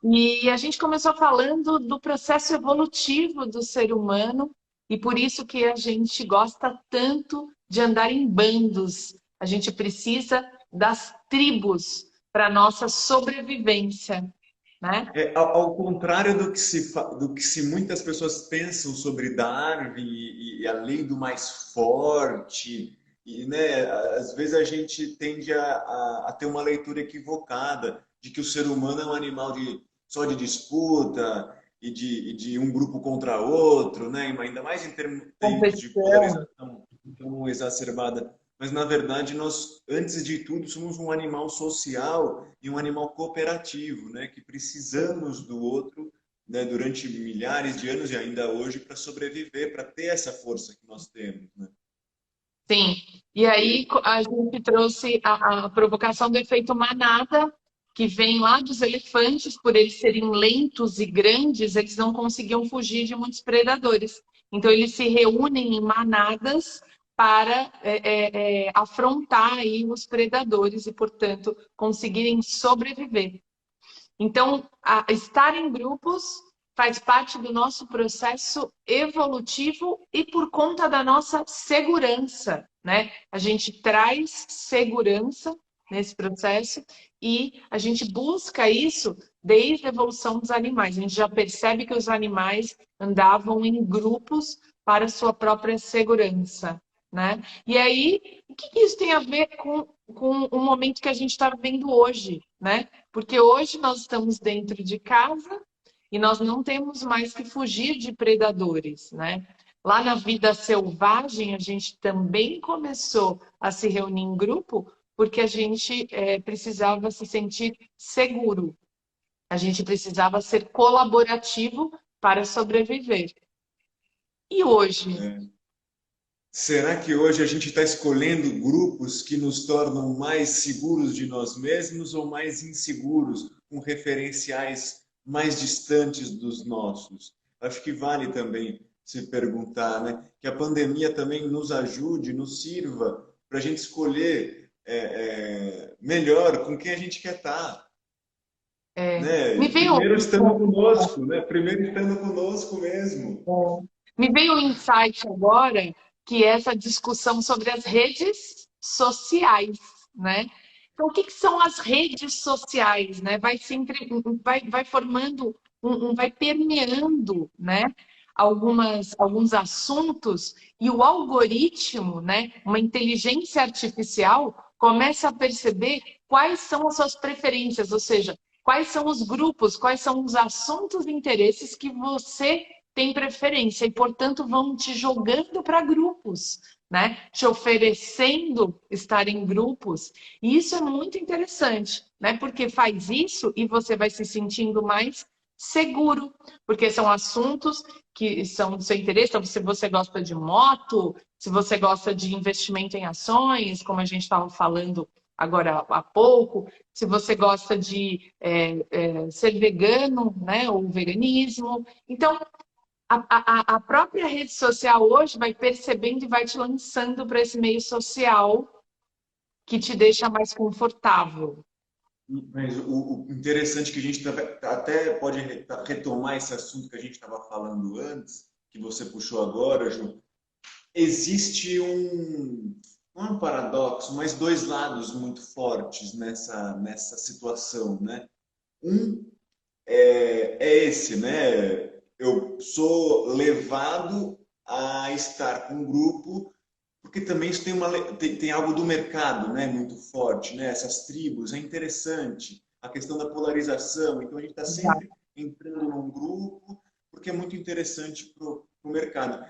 E a gente começou falando do processo evolutivo do ser humano e por isso que a gente gosta tanto de andar em bandos. A gente precisa das tribos para a nossa sobrevivência, né? Ao contrário do que se muitas pessoas pensam sobre Darwin e a lei do mais forte, e, né, às vezes a gente tende a ter uma leitura equivocada de que o ser humano é um animal só de disputa e de um grupo contra outro, né, ainda mais em tempos de Competição. polarização tão exacerbada. Mas, na verdade, nós, antes de tudo, somos um animal social e um animal cooperativo, né? Que precisamos do outro, né? Durante milhares de anos e ainda hoje para sobreviver, para ter essa força que nós temos, né? Sim. E aí a gente trouxe a provocação do efeito manada, que vem lá dos elefantes, por eles serem lentos e grandes, eles não conseguiam fugir de muitos predadores. Então eles se reúnem em manadas para afrontar aí os predadores e, portanto, conseguirem sobreviver. Então, estar em grupos faz parte do nosso processo evolutivo e por conta da nossa segurança, né? A gente traz segurança nesse processo e a gente busca isso desde a evolução dos animais. A gente já percebe que os animais andavam em grupos para sua própria segurança, né? E aí, o que isso tem a ver com o momento que a gente está vivendo hoje, né? Porque hoje nós estamos dentro de casa e nós não temos mais que fugir de predadores, né? Lá na vida selvagem, a gente também começou a se reunir em grupo porque a gente precisava se sentir seguro. A gente precisava ser colaborativo para sobreviver. E hoje? Será que hoje a gente está escolhendo grupos que nos tornam mais seguros de nós mesmos ou mais inseguros, com referenciais mais distantes dos nossos? Acho que vale também se perguntar, né? Que a pandemia também nos ajude, nos sirva para a gente escolher melhor com quem a gente quer estar, Me né? veio, Primeiro estando conosco, né? Primeiro estando conosco mesmo. me veio um insight agora, que é essa discussão sobre as redes sociais, né? Então, o que são as redes sociais, né? Vai sempre, vai formando, vai permeando, né? Alguns assuntos e o algoritmo, né? Uma inteligência artificial começa a perceber quais são as suas preferências, ou seja, quais são os grupos, quais são os assuntos e interesses que você tem preferência e, portanto, vão te jogando para grupos, né? Te oferecendo estar em grupos. E isso é muito interessante, né? Porque faz isso e você vai se sentindo mais seguro, porque são assuntos que são do seu interesse. Então, se você gosta de moto, se você gosta de investimento em ações, como a gente estava falando agora há pouco, se você gosta de ser vegano, né, ou veganismo. Então, a própria rede social hoje vai percebendo e vai te lançando para esse meio social que te deixa mais confortável. Mas o interessante é que a gente até pode retomar esse assunto que a gente estava falando antes, que você puxou agora, Ju. Existe não é um paradoxo, mas dois lados muito fortes nessa situação, né? Um é esse, né? Eu sou levado a estar com um grupo porque também isso tem algo do mercado, né, muito forte, né? Essas tribos, é interessante. A questão da polarização, então a gente está sempre entrando num grupo, porque é muito interessante para o mercado.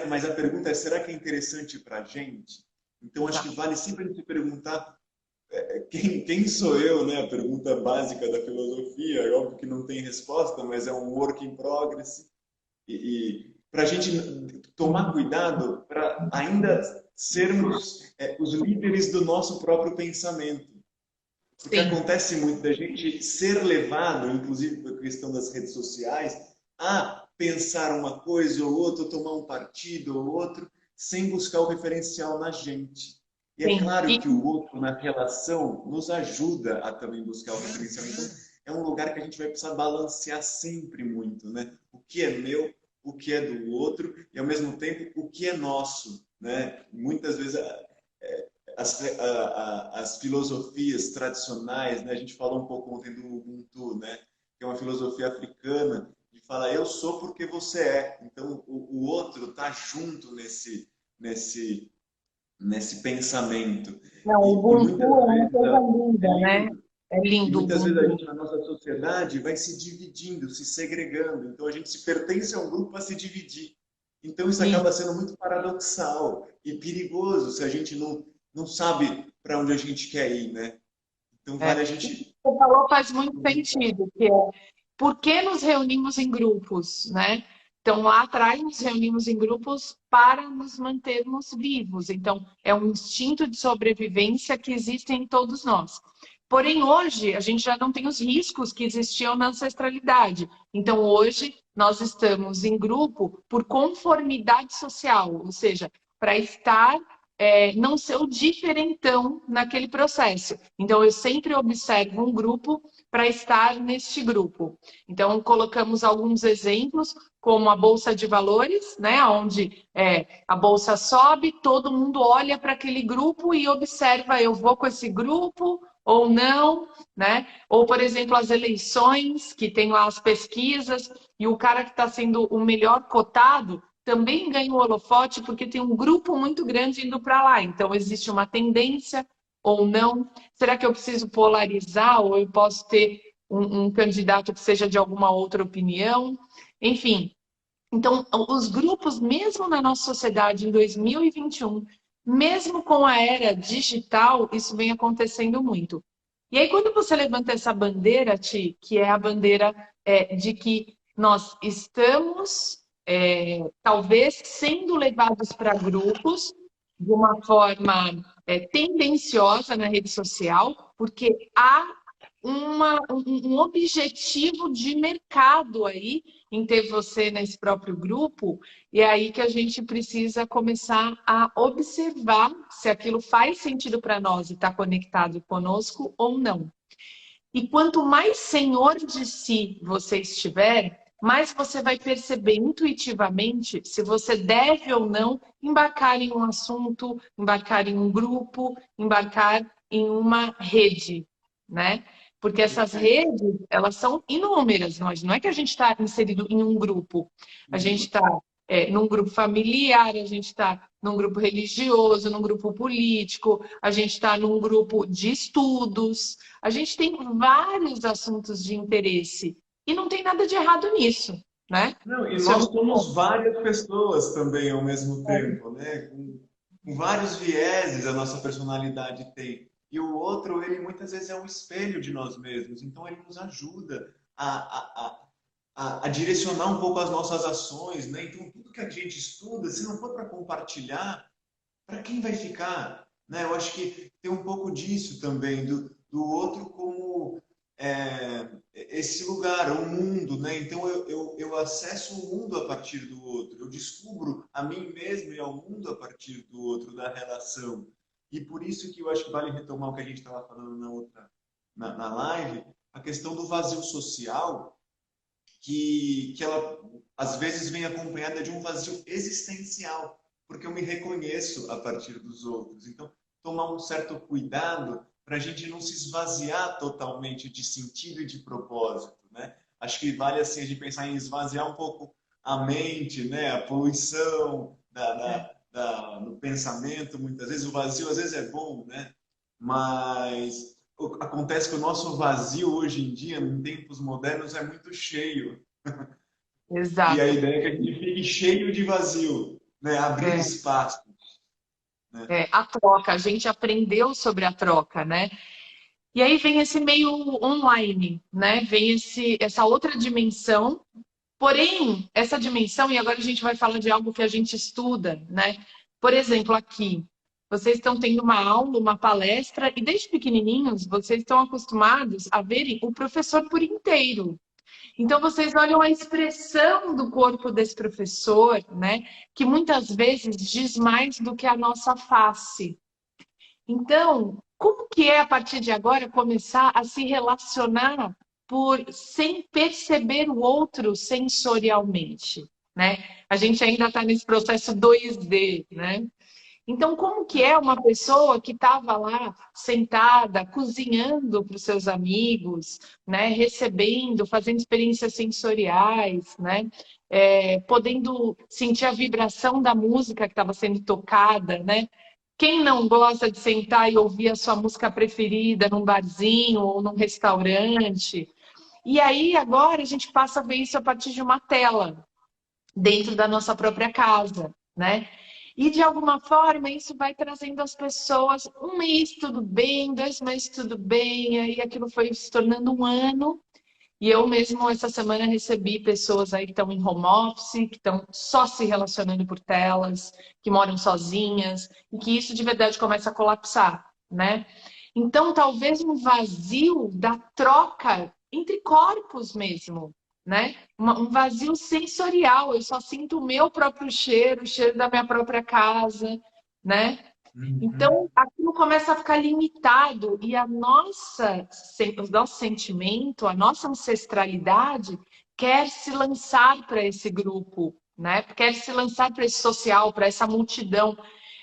Mas a pergunta é, será que é interessante para a gente? Então acho que Exato. vale sempre a gente se perguntar quem sou eu, né? A pergunta básica da filosofia, é óbvio que não tem resposta, mas é um work in progress e para a gente tomar cuidado para ainda sermos os líderes do nosso próprio pensamento. Porque Sim, acontece muito da gente ser levado, inclusive pela questão das redes sociais, a pensar uma coisa ou outra, tomar um partido ou outro, sem buscar o referencial na gente. E é sim. claro que o outro, na relação, nos ajuda a também buscar o referencial. Então, é um lugar que a gente vai precisar balancear sempre muito, né? O que é meu, o que é do outro e, ao mesmo tempo, o que é nosso, né? Muitas vezes as filosofias tradicionais, né? A gente falou um pouco ontem do Ubuntu, né? Que é uma filosofia africana, de falar eu sou porque você é. Então, o outro está junto nesse, nesse pensamento. Não, o E Ubuntu muitas é uma vezes coisa é linda, né? lindo. É E lindo o muitas vezes a Ubuntu. gente, na nossa sociedade, vai se dividindo, se segregando. Então, a gente se pertence a um grupo para se dividir. Então, isso E acaba sendo muito paradoxal e perigoso se a gente não sabe para onde a gente quer ir, né? Então, vale a Isso que gente. você falou faz muito sentido, que é por que nos reunimos em grupos, né? Então, lá atrás, nos reunimos em grupos para nos mantermos vivos. Então, é um instinto de sobrevivência que existe em todos nós. Porém, hoje, a gente já não tem os riscos que existiam na ancestralidade. Então, hoje, nós estamos em grupo por conformidade social, ou seja, para estar, não ser o diferentão naquele processo. Então, eu sempre observo um grupo para estar neste grupo. Então, colocamos alguns exemplos, como a Bolsa de Valores, né, onde a Bolsa sobe, todo mundo olha para aquele grupo e observa, eu vou com esse grupo ou não, né? Ou, por exemplo, as eleições, que tem lá as pesquisas, e o cara que está sendo o melhor cotado também ganha o holofote porque tem um grupo muito grande indo para lá. Então, existe uma tendência ou não. Será que eu preciso polarizar ou eu posso ter um candidato que seja de alguma outra opinião? Enfim, então, os grupos, mesmo na nossa sociedade em 2021, mesmo com a era digital, isso vem acontecendo muito. E aí, quando você levanta essa bandeira, Ti, que é a bandeira de que nós estamos, talvez, sendo levados para grupos de uma forma tendenciosa na rede social, porque há um objetivo de mercado aí em ter você nesse próprio grupo, e é aí que a gente precisa começar a observar se aquilo faz sentido para nós e está conectado conosco ou não. E quanto mais senhor de si você estiver, mais você vai perceber intuitivamente se você deve ou não embarcar em um assunto, embarcar em um grupo, embarcar em uma rede, né? Porque essas Perfeito. redes, elas são inúmeras. Não é que a gente está inserido em um grupo. A gente Uhum. está num grupo familiar, a gente está num grupo religioso, num grupo político, a gente está num grupo de estudos. A gente tem vários assuntos de interesse e não tem nada de errado nisso, né? Não, e Isso é nós muito somos bom. várias pessoas também ao mesmo tempo, né? Com vários vieses a nossa personalidade tem. E o outro, ele muitas vezes é um espelho de nós mesmos. Então, ele nos ajuda a direcionar um pouco as nossas ações, né? Então, tudo que a gente estuda, se não for para compartilhar, para quem vai ficar? Né? Eu acho que tem um pouco disso também, do outro como esse lugar, o mundo, né? Então eu acesso o mundo a partir do outro, eu descubro a mim mesmo e ao mundo a partir do outro, da relação. E por isso que eu acho que vale retomar o que a gente estava falando na live, a questão do vazio social, que ela às vezes vem acompanhada de um vazio existencial, porque eu me reconheço a partir dos outros. Então, tomar um certo cuidado para a gente não se esvaziar totalmente de sentido e de propósito, né? Acho que vale assim a gente pensar em esvaziar um pouco a mente, né? A poluição do pensamento, muitas vezes o vazio às vezes é bom, né? Mas acontece que o nosso vazio hoje em dia, em tempos modernos, é muito cheio. E a Exato. ideia é que a gente fique cheio de vazio, né? Abrir É, espaço, né? a troca, a gente aprendeu sobre a troca, né? E aí vem esse meio online, né? Vem essa outra dimensão. Porém, essa dimensão, e agora a gente vai falar de algo que a gente estuda, né? Por exemplo, aqui, vocês estão tendo uma aula, uma palestra, e desde pequenininhos vocês estão acostumados a verem o professor por inteiro. Então, vocês olham a expressão do corpo desse professor, né? Que muitas vezes diz mais do que a nossa face. Então, como que é a partir de agora começar a se relacionar sem perceber o outro sensorialmente, né? A gente ainda está nesse processo 2D, né? Então, como que é uma pessoa que estava lá sentada, cozinhando para os seus amigos, né? Recebendo, fazendo experiências sensoriais, né? Podendo sentir a vibração da música que estava sendo tocada, né? Quem não gosta de sentar e ouvir a sua música preferida num barzinho ou num restaurante? E aí, agora, a gente passa a ver isso a partir de uma tela, dentro da nossa própria casa, né? E, de alguma forma, isso vai trazendo as pessoas, um mês tudo bem, 2 meses tudo bem, aí aquilo foi se tornando um ano. E eu mesmo, essa semana, recebi pessoas aí que estão em home office, que estão só se relacionando por telas, que moram sozinhas, e que isso de verdade começa a colapsar, né? Então, talvez um vazio da troca entre corpos mesmo, né? Um vazio sensorial. Eu só sinto o meu próprio cheiro, o cheiro da minha própria casa, né? Uhum. Então, aquilo começa a ficar limitado e o nosso sentimento, a nossa ancestralidade quer se lançar para esse grupo, né? Quer se lançar para esse social, para essa multidão.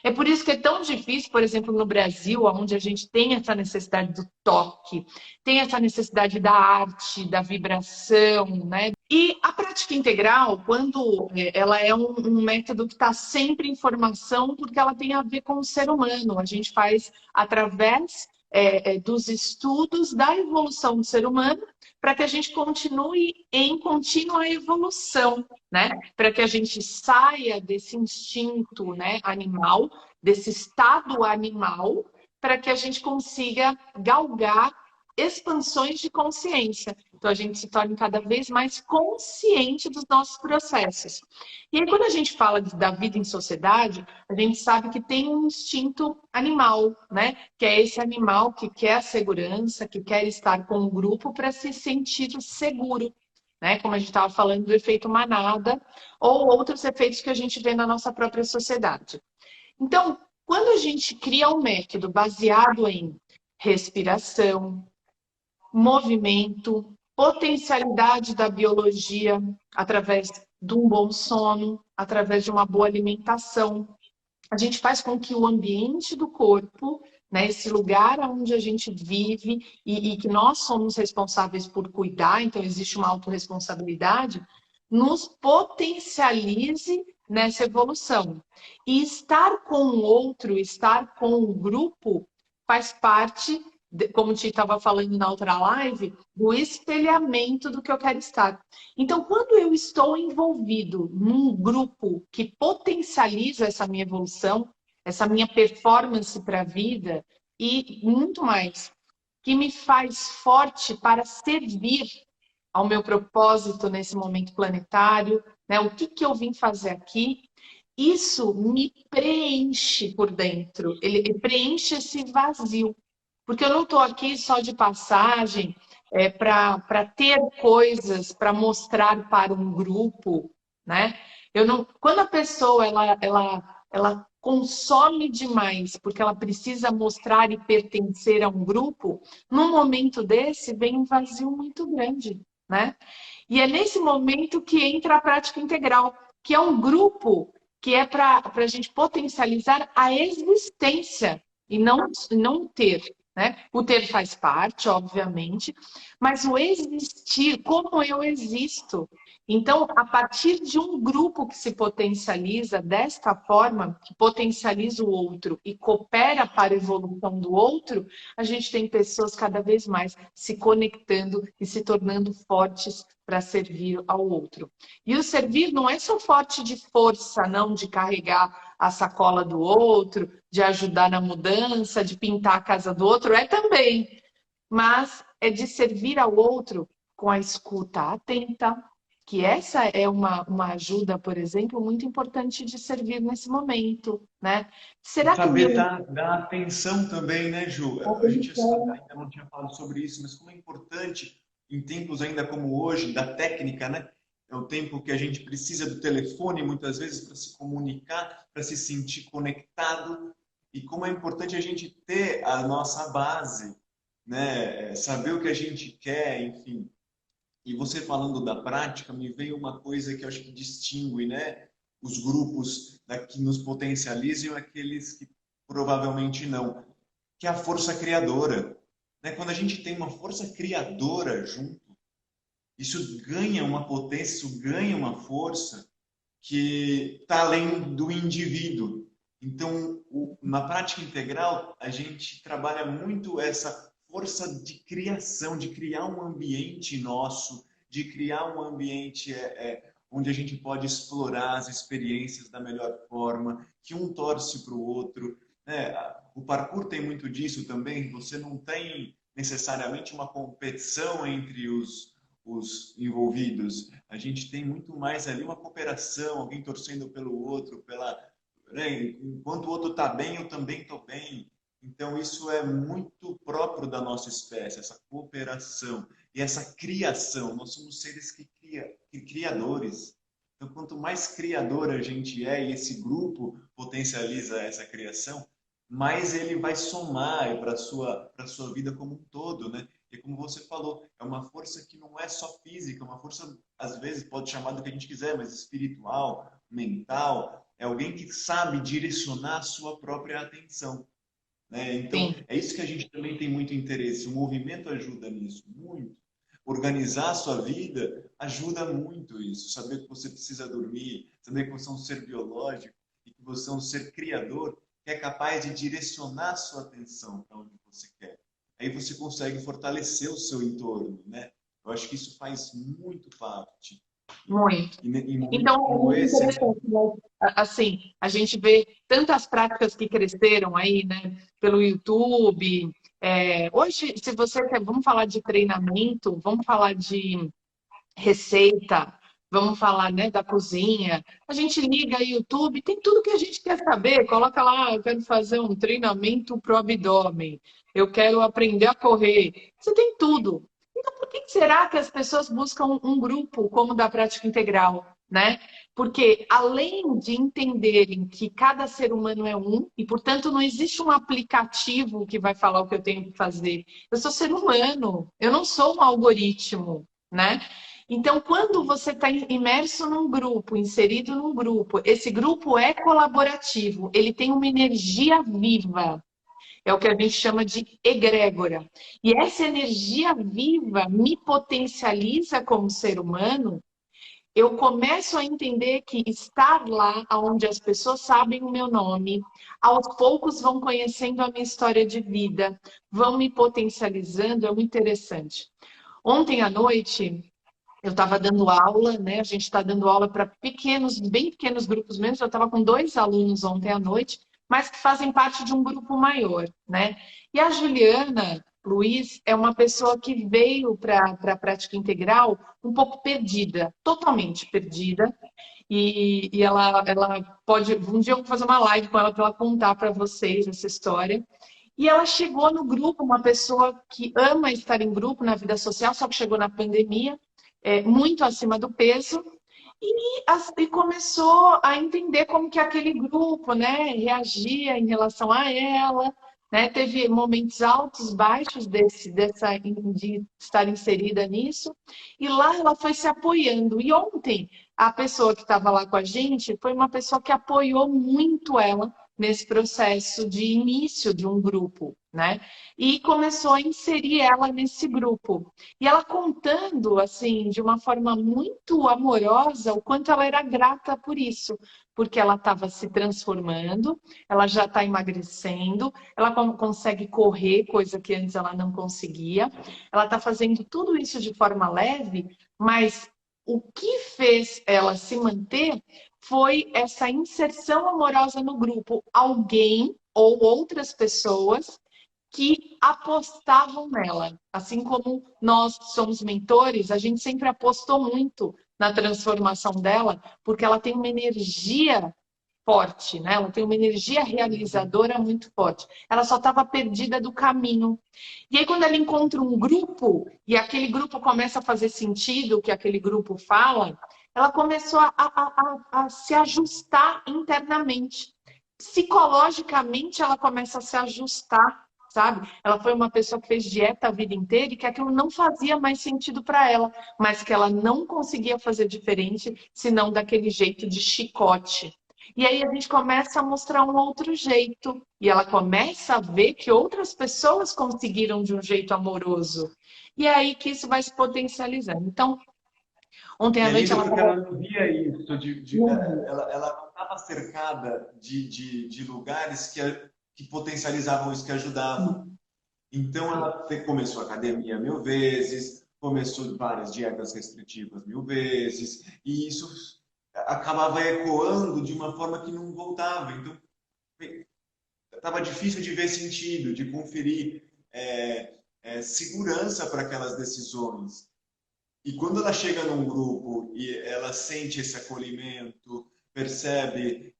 É por isso que é tão difícil, por exemplo, no Brasil, onde a gente tem essa necessidade do toque, tem essa necessidade da arte, da vibração, né? E a prática integral, quando ela é um método que está sempre em formação, porque ela tem a ver com o ser humano. A gente faz através dos estudos da evolução do ser humano para que a gente continue em contínua evolução, né? Para que a gente saia desse instinto, né, animal, desse estado animal, para que a gente consiga galgar expansões de consciência. Então, a gente se torna cada vez mais consciente dos nossos processos. E aí, quando a gente fala da vida em sociedade, a gente sabe que tem um instinto animal, né? Que é esse animal que quer a segurança, que quer estar com o grupo para se sentir seguro, né? Como a gente estava falando do efeito manada, ou outros efeitos que a gente vê na nossa própria sociedade. Então, quando a gente cria um método baseado em respiração, movimento, potencialidade da biologia através de um bom sono, através de uma boa alimentação. A gente faz com que o ambiente do corpo, né, esse lugar onde a gente vive e que nós somos responsáveis por cuidar, então existe uma autorresponsabilidade, nos potencialize nessa evolução. E estar com o outro, estar com o grupo, faz parte, como te estava falando na outra live, do espelhamento do que eu quero estar. Então, quando eu estou envolvido num grupo que potencializa essa minha evolução, essa minha performance para a vida e muito mais, que me faz forte para servir ao meu propósito nesse momento planetário, né? O que eu vim fazer aqui? Isso me preenche por dentro, ele preenche esse vazio. Porque eu não estou aqui só de passagem para ter coisas para mostrar para um grupo, né? Eu não, quando a pessoa ela consome demais porque ela precisa mostrar e pertencer a um grupo, num momento desse vem um vazio muito grande, né? E é nesse momento que entra a prática integral, que é um grupo que é para a gente potencializar a existência e não ter. Né? O ter faz parte, obviamente, mas o existir, como eu existo. Então, a partir de um grupo que se potencializa desta forma, que potencializa o outro e coopera para a evolução do outro, a gente tem pessoas cada vez mais se conectando e se tornando fortes para servir ao outro. E o servir não é só forte de força, não, de carregar a sacola do outro, de ajudar na mudança, de pintar a casa do outro, é também. Mas é de servir ao outro com a escuta atenta, que essa é uma ajuda, por exemplo, muito importante de servir nesse momento, né? E Será que o saber meu... dar atenção também, né, Ju? A gente Atenção. ainda não tinha falado sobre isso, mas como é importante em tempos ainda como hoje, da técnica, né? É o tempo que a gente precisa do telefone muitas vezes para se comunicar, para se sentir conectado, e como é importante a gente ter a nossa base, né? Saber o que a gente quer, enfim. E você falando da prática, me veio uma coisa que eu acho que distingue, né, os grupos que nos potencializam e aqueles que provavelmente não, que é a força criadora. Né? Quando a gente tem uma força criadora junto, isso ganha uma potência, isso ganha uma força que está além do indivíduo. Então, na prática integral, a gente trabalha muito essa força de criação, de criar um ambiente nosso, de criar um ambiente onde a gente pode explorar as experiências da melhor forma, que um torce para o outro. Né? O parkour tem muito disso também, você não tem necessariamente uma competição entre os envolvidos. A gente tem muito mais ali uma cooperação, alguém torcendo pelo outro, né? Enquanto o outro está bem, eu também estou bem. Então, isso é muito próprio da nossa espécie, essa cooperação e essa criação. Nós somos seres criadores. Então, quanto mais criador a gente é, e esse grupo potencializa essa criação, mais ele vai somar para a sua vida como um todo, né? E como você falou, é uma força que não é só física, é uma força, às vezes, pode chamar do que a gente quiser, mas espiritual, mental. É alguém que sabe direcionar a sua própria atenção. Né? Então, Sim. é isso que a gente também tem muito interesse. O movimento ajuda nisso, muito. Organizar a sua vida ajuda muito isso. Saber que você precisa dormir, saber que você é um ser biológico e que você é um ser criador que é capaz de direcionar a sua atenção para onde você quer. Aí você consegue fortalecer o seu entorno, né? Eu acho que isso faz muito parte. Muito. E em momentos Então, é como muito esse, a gente... interessante, né? Assim, a gente vê tantas práticas que cresceram aí, né? Pelo YouTube. Hoje, se você quer, vamos falar de treinamento, vamos falar de receita, vamos falar, né, da cozinha. A gente liga YouTube, tem tudo que a gente quer saber. Coloca lá, eu quero fazer um treinamento pro abdômen, eu quero aprender a correr. Você tem tudo. Então, por que será que as pessoas buscam um grupo como o da prática integral, né? Porque além de entenderem que cada ser humano é um, e portanto não existe um aplicativo que vai falar o que eu tenho que fazer. Eu sou ser humano, eu não sou um algoritmo, né? Então, quando você está imerso num grupo, inserido num grupo, esse grupo é colaborativo, ele tem uma energia viva, é o que a gente chama de egrégora. E essa energia viva me potencializa como ser humano. Eu começo a entender que estar lá onde as pessoas sabem o meu nome, aos poucos vão conhecendo a minha história de vida, vão me potencializando, é muito interessante. Ontem à noite, eu estava dando aula, né? A gente está dando aula para pequenos, bem pequenos grupos mesmo. Eu estava com 2 alunos ontem à noite, mas que fazem parte de um grupo maior, né? E a Juliana Luiz é uma pessoa que veio para a prática integral um pouco perdida, totalmente perdida. E ela pode. Um dia eu vou fazer uma live com ela para ela contar para vocês essa história. E ela chegou no grupo, uma pessoa que ama estar em grupo na vida social, só que chegou na pandemia, muito acima do peso, e começou a entender como que aquele grupo, né, reagia em relação a ela, né, teve momentos altos, baixos de estar inserida nisso, e lá ela foi se apoiando. E ontem, a pessoa que estava lá com a gente foi uma pessoa que apoiou muito ela nesse processo de início de um grupo, né? E começou a inserir ela nesse grupo. E ela contando, assim, de uma forma muito amorosa, o quanto ela era grata por isso, porque ela estava se transformando, ela já está emagrecendo, ela consegue correr, coisa que antes ela não conseguia, ela está fazendo tudo isso de forma leve, mas o que fez ela se manter foi essa inserção amorosa no grupo. Alguém ou outras pessoas que apostavam nela. Assim como nós somos mentores, a gente sempre apostou muito na transformação dela, porque ela tem uma energia forte, né? Ela tem uma energia realizadora muito forte. Ela só estava perdida do caminho. E aí, quando ela encontra um grupo, e aquele grupo começa a fazer sentido o que aquele grupo fala, ela começou a se ajustar internamente. Psicologicamente, ela começa a se ajustar, sabe? Ela foi uma pessoa que fez dieta a vida inteira e que aquilo não fazia mais sentido para ela, mas que ela não conseguia fazer diferente senão daquele jeito de chicote. E aí a gente começa a mostrar um outro jeito. E ela começa a ver que outras pessoas conseguiram de um jeito amoroso. E é aí que isso vai se potencializando. Então, ontem E à é noite lindo ela porque ela estava. não via isso, ela não estava cercada de lugares que potencializavam isso, que ajudavam. Então, ela começou a academia 1000 vezes, começou várias dietas restritivas 1000 vezes, e isso acabava ecoando de uma forma que não voltava. Então, estava difícil de ver sentido, de conferir segurança para aquelas decisões. E quando ela chega num grupo e ela sente esse acolhimento, percebe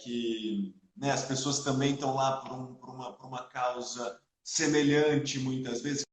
que, né, as pessoas também estão lá por uma causa semelhante, muitas vezes,